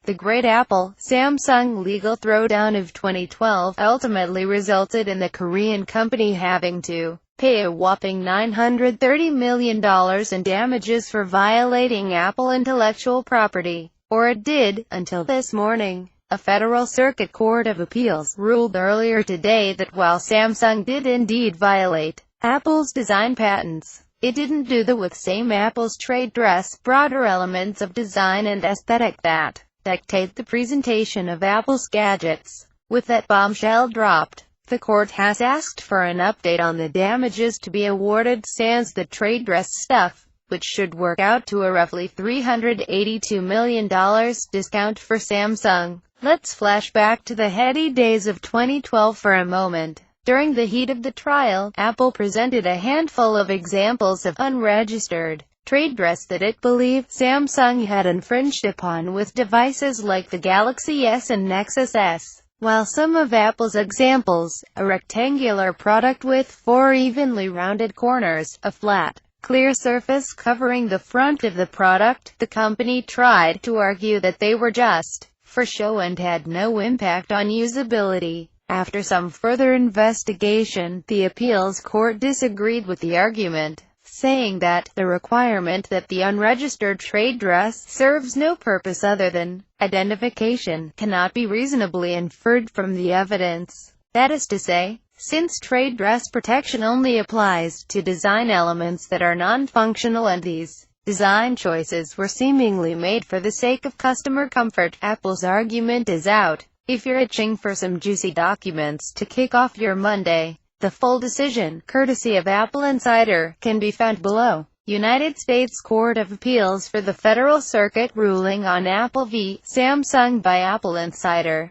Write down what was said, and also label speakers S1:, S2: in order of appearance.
S1: The Great Apple-Samsung legal throwdown of 2012 ultimately resulted in the Korean company having to pay a whopping $930 million in damages for violating Apple intellectual property. Or it did, until this morning. A Federal Circuit Court of Appeals ruled earlier today that while Samsung did indeed violate Apple's design patents, it didn't do that with same Apple's trade dress, broader elements of design and aesthetic that dictate the presentation of Apple's gadgets. With that bombshell dropped, the court has asked for an update on the damages to be awarded sans the trade dress stuff, which should work out to a roughly $382 million discount for Samsung. Let's flash back to the heady days of 2012 for a moment. During the heat of the trial, Apple presented a handful of examples of unregistered trade dress that it believed Samsung had infringed upon with devices like the Galaxy S and Nexus S. While some of Apple's examples, a rectangular product with 4 evenly rounded corners, a flat, clear surface covering the front of the product, the company tried to argue that they were just for show and had no impact on usability. After some further investigation, the appeals court disagreed with the argument, saying that the requirement that the unregistered trade dress serves no purpose other than identification cannot be reasonably inferred from the evidence. That is to say, since trade dress protection only applies to design elements that are non-functional and these design choices were seemingly made for the sake of customer comfort, Apple's argument is out. If you're itching for some juicy documents to kick off your Monday, the full decision, courtesy of Apple Insider, can be found below. United States Court of Appeals for the Federal Circuit ruling on Apple v. Samsung by Apple Insider.